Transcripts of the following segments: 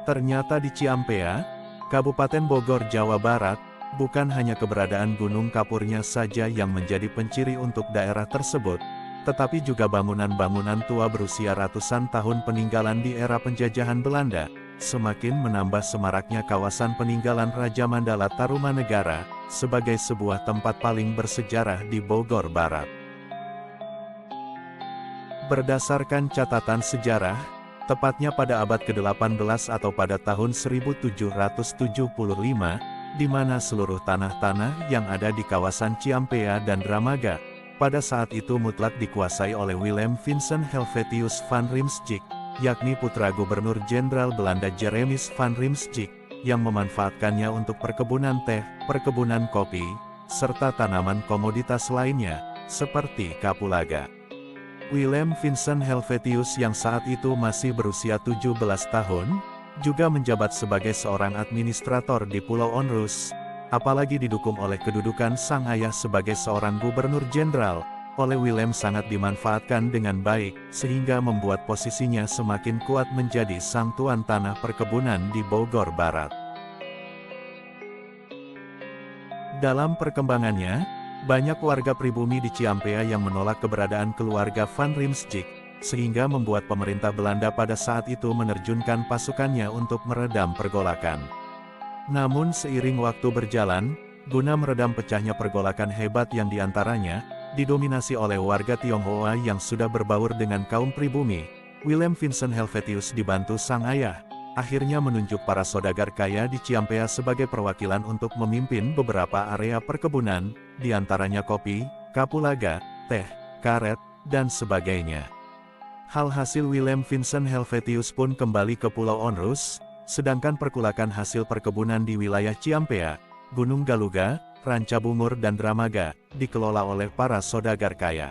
Ternyata di Ciampea, Kabupaten Bogor, Jawa Barat, bukan hanya keberadaan Gunung Kapurnya saja yang menjadi penciri untuk daerah tersebut, tetapi juga bangunan-bangunan tua berusia ratusan tahun peninggalan di era penjajahan Belanda, semakin menambah semaraknya kawasan peninggalan Raja Mandala Tarumanegara, sebagai sebuah tempat paling bersejarah di Bogor Barat. Berdasarkan catatan sejarah, tepatnya pada abad ke-18 atau pada tahun 1775, di mana seluruh tanah-tanah yang ada di kawasan Ciampea dan Dramaga, pada saat itu mutlak dikuasai oleh Willem Vincent Helvetius van Riemsdyk, yakni putra Gubernur Jenderal Belanda Jeremias van Riemsdyk, yang memanfaatkannya untuk perkebunan teh, perkebunan kopi, serta tanaman komoditas lainnya, seperti kapulaga. Willem Vincent Helvetius yang saat itu masih berusia 17 tahun, juga menjabat sebagai seorang administrator di Pulau Onrus, apalagi didukung oleh kedudukan sang ayah sebagai seorang gubernur jenderal, oleh Willem sangat dimanfaatkan dengan baik, sehingga membuat posisinya semakin kuat menjadi sang tuan tanah perkebunan di Bogor Barat. Dalam perkembangannya, banyak warga pribumi di Ciampea yang menolak keberadaan keluarga van Riemsdyk, sehingga membuat pemerintah Belanda pada saat itu menerjunkan pasukannya untuk meredam pergolakan. Namun seiring waktu berjalan, guna meredam pecahnya pergolakan hebat yang diantaranya, didominasi oleh warga Tionghoa yang sudah berbaur dengan kaum pribumi, Willem Vincent Helvetius dibantu sang ayah, akhirnya menunjuk para saudagar kaya di Ciampea sebagai perwakilan untuk memimpin beberapa area perkebunan, diantaranya kopi, kapulaga, teh, karet, dan sebagainya. Hasil Willem Vincent Helvetius pun kembali ke Pulau Onrus, sedangkan perkulakan hasil perkebunan di wilayah Ciampea, Gunung Galuga, Ranca Bungur dan Dramaga, dikelola oleh para saudagar kaya.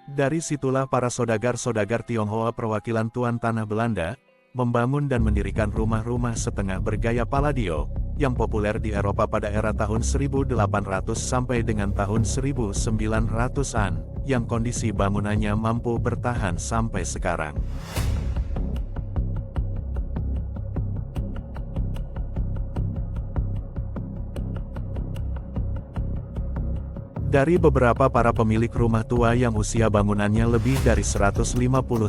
Dari situlah para saudagar-saudagar Tionghoa perwakilan tuan tanah Belanda, membangun dan mendirikan rumah-rumah setengah bergaya Palladio, yang populer di Eropa pada era tahun 1800 sampai dengan tahun 1900-an, yang kondisi bangunannya mampu bertahan sampai sekarang. Dari beberapa para pemilik rumah tua yang usia bangunannya lebih dari 150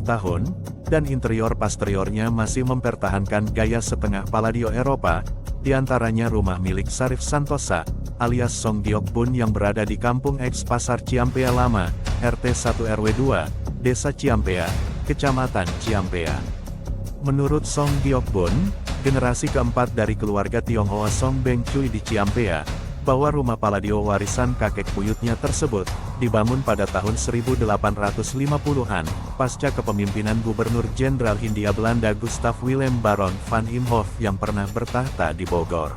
tahun, dan interior-pasteriornya masih mempertahankan gaya setengah Palladio Eropa, diantaranya rumah milik Sarif Santosa, alias Song Giok Bun yang berada di Kampung X Pasar Ciampea Lama, RT 1 RW 2, Desa Ciampea, Kecamatan Ciampea. Menurut Song Giok Bun, generasi keempat dari keluarga Tionghoa Song Beng Cui di Ciampea, bahwa rumah Palladio warisan kakek buyutnya tersebut, dibangun pada tahun 1850-an, pasca kepemimpinan Gubernur Jenderal Hindia Belanda Gustav Willem Baron van Imhoff yang pernah bertahta di Bogor.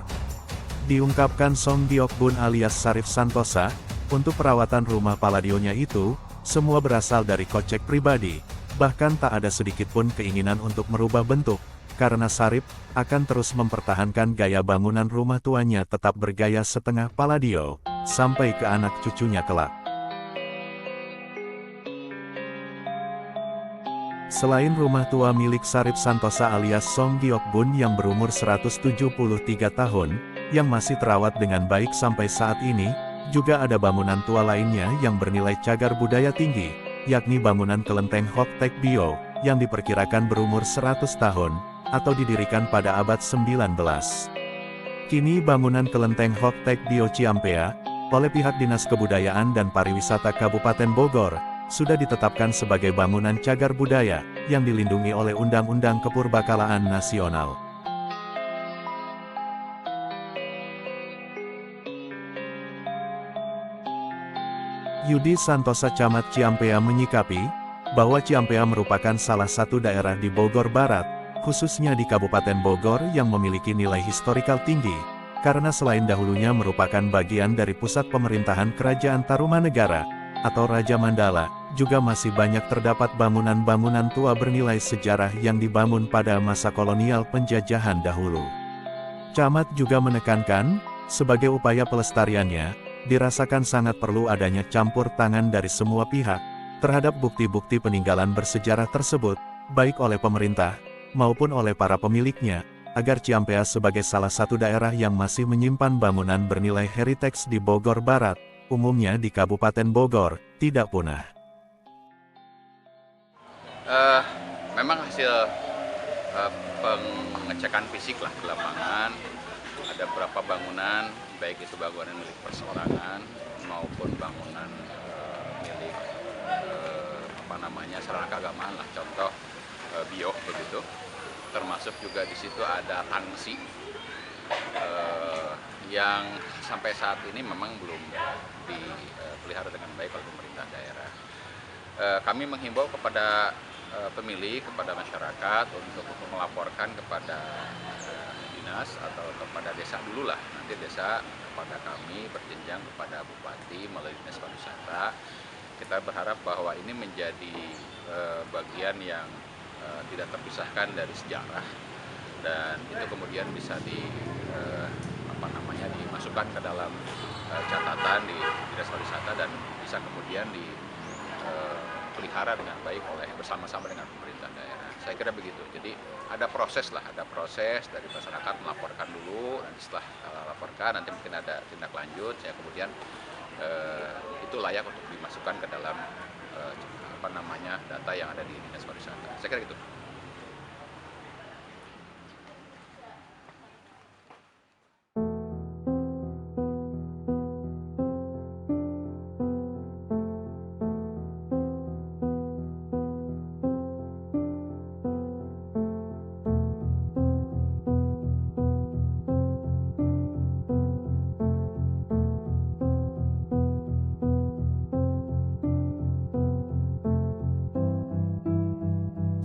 Diungkapkan Song Giok Bun alias Sarif Santosa, untuk perawatan rumah Palladionya itu, semua berasal dari kocek pribadi, bahkan tak ada sedikit pun keinginan untuk merubah bentuk, karena Sarif akan terus mempertahankan gaya bangunan rumah tuanya tetap bergaya setengah Palladio, sampai ke anak cucunya kelak. Selain rumah tua milik Sarif Santosa alias Song Giok Bun yang berumur 173 tahun, yang masih terawat dengan baik sampai saat ini, juga ada bangunan tua lainnya yang bernilai cagar budaya tinggi, yakni bangunan kelenteng Hok Tek Bio, yang diperkirakan berumur 100 tahun, atau didirikan pada abad 19. Kini bangunan kelenteng Hok Tek Bio Ciampea, oleh pihak Dinas Kebudayaan dan Pariwisata Kabupaten Bogor, sudah ditetapkan sebagai bangunan cagar budaya, yang dilindungi oleh Undang-Undang Kepurbakalaan Nasional. Yudi Santosa Camat Ciampea menyikapi, bahwa Ciampea merupakan salah satu daerah di Bogor Barat, khususnya di Kabupaten Bogor yang memiliki nilai historikal tinggi, karena selain dahulunya merupakan bagian dari pusat pemerintahan Kerajaan Tarumanegara, atau Raja Mandala, juga masih banyak terdapat bangunan-bangunan tua bernilai sejarah yang dibangun pada masa kolonial penjajahan dahulu. Camat juga menekankan, sebagai upaya pelestariannya, dirasakan sangat perlu adanya campur tangan dari semua pihak, terhadap bukti-bukti peninggalan bersejarah tersebut, baik oleh pemerintah, maupun oleh para pemiliknya, agar Ciampea sebagai salah satu daerah yang masih menyimpan bangunan bernilai heritage di Bogor Barat, umumnya di Kabupaten Bogor, tidak punah. Memang hasil pengecekan fisik lah di lapangan, ada beberapa bangunan, baik itu bangunan milik perseorangan maupun bangunan milik sarana keagamaan lah, contoh bio begitu. Termasuk juga di situ ada tangsi yang sampai saat ini memang belum dipelihara dengan baik oleh pemerintah daerah. Kami menghimbau kepada pemilik, kepada masyarakat untuk melaporkan kepada dinas atau kepada desa dulu lah. Nanti desa kepada kami berjenjang kepada bupati melalui dinas pariwisata. Kita berharap bahwa ini menjadi bagian yang tidak terpisahkan dari sejarah, dan itu kemudian bisa dimasukkan ke dalam catatan di dinas pariwisata dan bisa kemudian dipelihara dengan baik oleh bersama-sama dengan pemerintah daerah. Saya kira begitu. Jadi ada proses dari masyarakat melaporkan dulu, dan setelah laporkan nanti mungkin ada tindak lanjut. Saya kemudian itu layak untuk dimasukkan ke dalam data yang ada di dinas pariwisata. Saya kira gitu.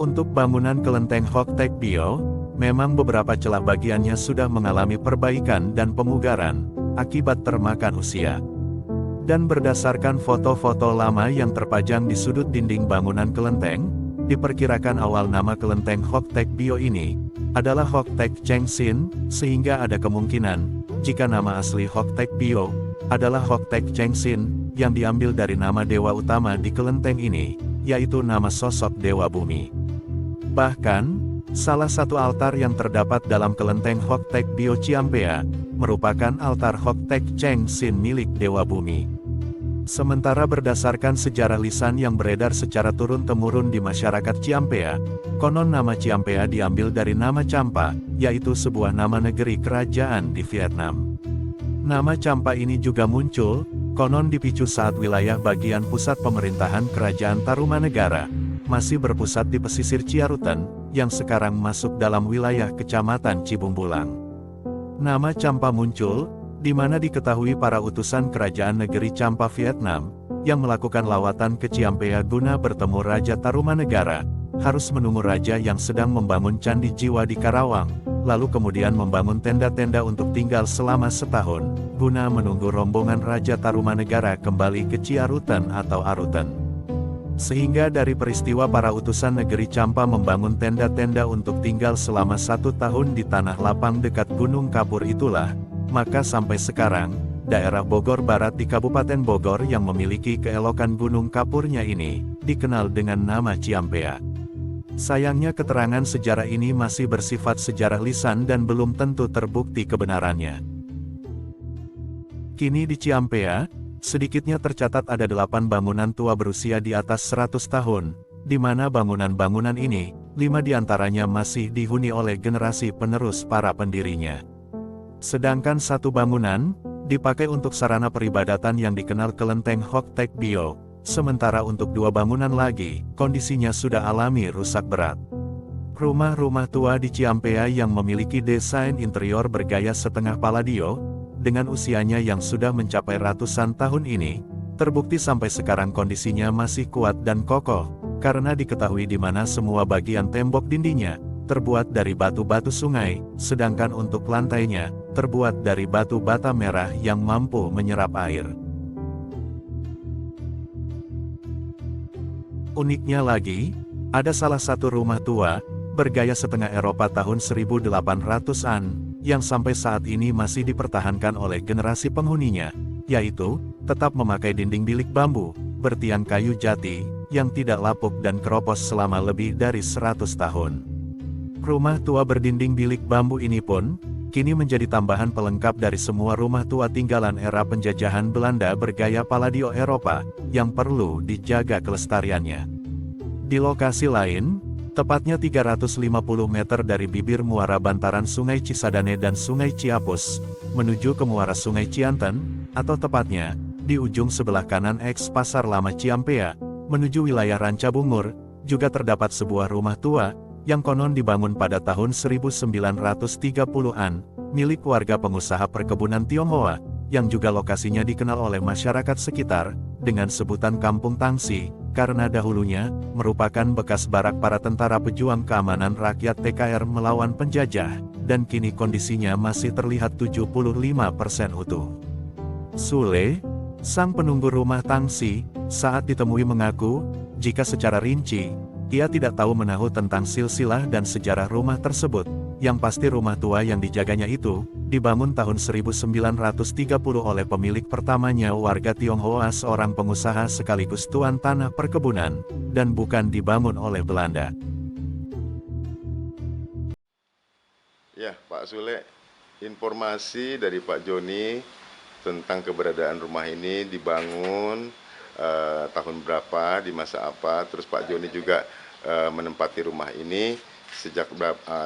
Untuk bangunan kelenteng Hock-Tech Bio, memang beberapa celah bagiannya sudah mengalami perbaikan dan pemugaran, akibat termakan usia. Dan berdasarkan foto-foto lama yang terpajang di sudut dinding bangunan kelenteng, diperkirakan awal nama kelenteng Hock-Tech Bio ini adalah Hock-Tech Cheng Sin, sehingga ada kemungkinan, jika nama asli Hock-Tech Bio adalah Hock-Tech Cheng Sin, yang diambil dari nama dewa utama di kelenteng ini, yaitu nama sosok Dewa Bumi. Bahkan, salah satu altar yang terdapat dalam kelenteng Hock-Tech Bio Ciampea, merupakan altar Hock-Tech Cheng Sin milik Dewa Bumi. Sementara berdasarkan sejarah lisan yang beredar secara turun-temurun di masyarakat Ciampea, konon nama Ciampea diambil dari nama Champa, yaitu sebuah nama negeri kerajaan di Vietnam. Nama Champa ini juga muncul, konon dipicu saat wilayah bagian pusat pemerintahan Kerajaan Tarumanegara masih berpusat di pesisir Ciarutan, yang sekarang masuk dalam wilayah Kecamatan Cibumbulang. Nama Champa muncul, di mana diketahui para utusan kerajaan negeri Champa Vietnam, yang melakukan lawatan ke Ciampea guna bertemu Raja Tarumanegara, harus menunggu raja yang sedang membangun Candi Jiwa di Karawang, lalu kemudian membangun tenda-tenda untuk tinggal selama setahun, guna menunggu rombongan Raja Tarumanegara kembali ke Ciarutan atau Arutan. Sehingga dari peristiwa para utusan negeri Champa membangun tenda-tenda untuk tinggal selama 1 tahun di tanah lapang dekat Gunung Kapur itulah, maka sampai sekarang, daerah Bogor Barat di Kabupaten Bogor yang memiliki keelokan Gunung Kapurnya ini, dikenal dengan nama Ciampea. Sayangnya keterangan sejarah ini masih bersifat sejarah lisan dan belum tentu terbukti kebenarannya. Kini di Ciampea, sedikitnya tercatat ada 8 bangunan tua berusia di atas 100 tahun, di mana bangunan-bangunan ini, 5 diantaranya masih dihuni oleh generasi penerus para pendirinya. Sedangkan 1 bangunan, dipakai untuk sarana peribadatan yang dikenal kelenteng Hock-Tech Bio, sementara untuk 2 bangunan lagi, kondisinya sudah alami rusak berat. Rumah-rumah tua di Ciampea yang memiliki desain interior bergaya setengah Palladio, dengan usianya yang sudah mencapai ratusan tahun ini, terbukti sampai sekarang kondisinya masih kuat dan kokoh, karena diketahui di mana semua bagian tembok dindingnya terbuat dari batu-batu sungai, sedangkan untuk lantainya terbuat dari batu bata merah yang mampu menyerap air. Uniknya lagi, ada salah satu rumah tua bergaya setengah Eropa tahun 1800-an, yang sampai saat ini masih dipertahankan oleh generasi penghuninya, yaitu, tetap memakai dinding bilik bambu, bertiang kayu jati, yang tidak lapuk dan keropos selama lebih dari 100 tahun. Rumah tua berdinding bilik bambu ini pun, kini menjadi tambahan pelengkap dari semua rumah tua tinggalan era penjajahan Belanda bergaya Palladio Eropa, yang perlu dijaga kelestariannya. Di lokasi lain, tepatnya 350 meter dari bibir muara bantaran Sungai Cisadane dan Sungai Ciapus, menuju ke muara Sungai Cianten, atau tepatnya, di ujung sebelah kanan eks Pasar Lama Ciampea, menuju wilayah Rancabungur, juga terdapat sebuah rumah tua, yang konon dibangun pada tahun 1930-an, milik warga pengusaha perkebunan Tionghoa, yang juga lokasinya dikenal oleh masyarakat sekitar, dengan sebutan Kampung Tangsi, karena dahulunya, merupakan bekas barak para tentara pejuang keamanan rakyat TKR melawan penjajah, dan kini kondisinya masih terlihat 75% utuh. Sule, sang penunggu rumah Tangsi, saat ditemui mengaku, jika secara rinci, ia tidak tahu menahu tentang silsilah dan sejarah rumah tersebut, yang pasti rumah tua yang dijaganya itu, dibangun tahun 1930 oleh pemilik pertamanya warga Tionghoa seorang pengusaha sekaligus tuan tanah perkebunan, dan bukan dibangun oleh Belanda. Ya, Pak Sule, informasi dari Pak Joni tentang keberadaan rumah ini dibangun tahun berapa, di masa apa, terus Pak Joni juga menempati rumah ini sejak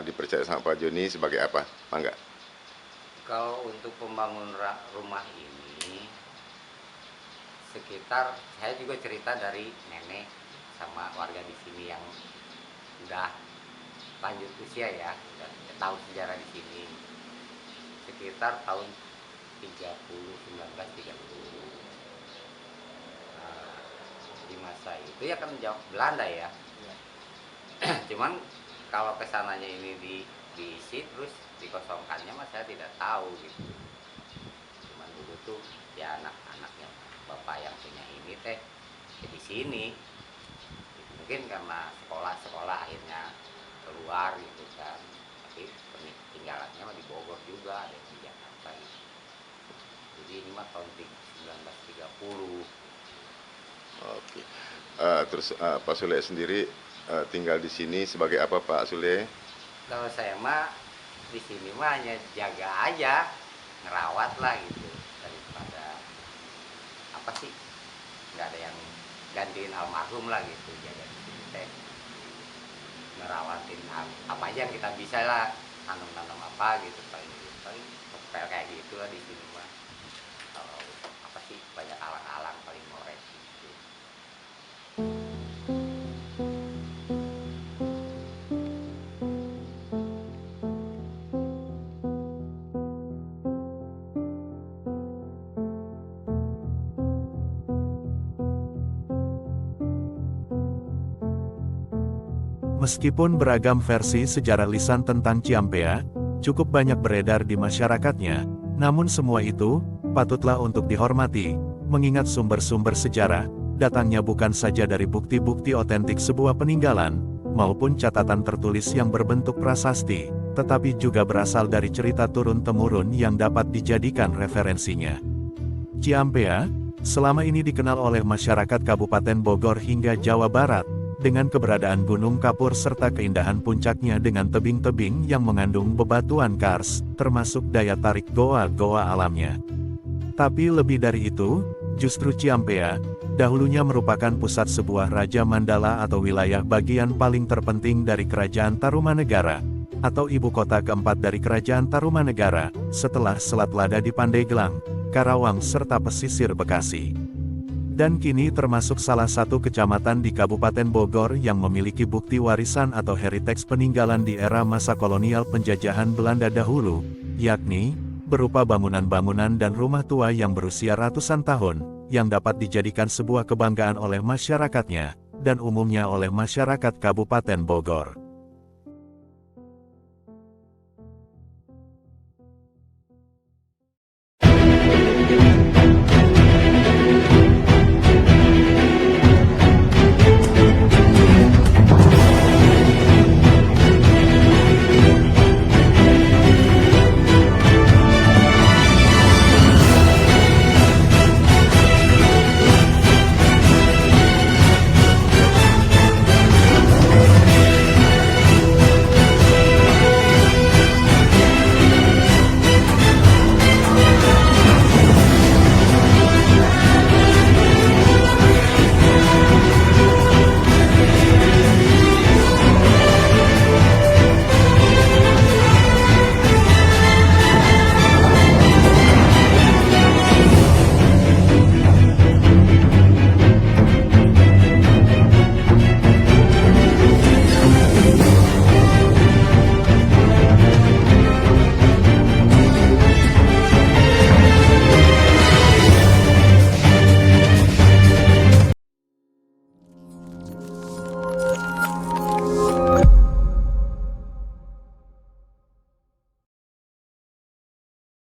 dipercaya sama Pak Joni sebagai apa, Mangga? Kalau untuk pembangun rumah ini, sekitar saya juga cerita dari nenek sama warga di sini yang udah lanjut usia ya, udah tahu sejarah di sini. Sekitar tahun 1930. Di masa itu ya kan jauh Belanda ya. Cuman kalau kesananya ini diisi terus dikosongkannya mas saya tidak tahu gitu. Cuman dulu tuh ya anak-anaknya bapak yang punya ini teh ya di sini. Mungkin karena sekolah akhirnya keluar gitu kan. Tapi tinggalannya mah di Bogor juga, ada di Jakarta gitu. Jadi ini mah tahun 1930. Oke. Terus Pak Sule sendiri tinggal di sini sebagai apa, Pak Sule? Kalau saya mah di sini mah hanya jaga aja, ngerawat lah gitu, daripada apa sih, nggak ada yang gantiin almarhum lah gitu, jaga di sini teh, ngerawatin apa aja yang kita bisa lah, nanam apa gitu, paling pel kayak gitu lah di sini mah. Kalau apa sih banyak alang-alang paling ngorek gitu. Meskipun beragam versi sejarah lisan tentang Ciampea, cukup banyak beredar di masyarakatnya, namun semua itu, patutlah untuk dihormati, mengingat sumber-sumber sejarah, datangnya bukan saja dari bukti-bukti otentik sebuah peninggalan, maupun catatan tertulis yang berbentuk prasasti, tetapi juga berasal dari cerita turun-temurun yang dapat dijadikan referensinya. Ciampea, selama ini dikenal oleh masyarakat Kabupaten Bogor hingga Jawa Barat, dengan keberadaan Gunung Kapur serta keindahan puncaknya dengan tebing-tebing yang mengandung bebatuan kars, termasuk daya tarik goa-goa alamnya. Tapi lebih dari itu, justru Ciampea, dahulunya merupakan pusat sebuah Raja Mandala atau wilayah bagian paling terpenting dari Kerajaan Tarumanegara, atau ibu kota keempat dari Kerajaan Tarumanegara, setelah Selat Lada di Pandeglang, Karawang serta pesisir Bekasi. Dan kini termasuk salah satu kecamatan di Kabupaten Bogor yang memiliki bukti warisan atau heritage peninggalan di era masa kolonial penjajahan Belanda dahulu, yakni, berupa bangunan-bangunan dan rumah tua yang berusia ratusan tahun, yang dapat dijadikan sebuah kebanggaan oleh masyarakatnya, dan umumnya oleh masyarakat Kabupaten Bogor.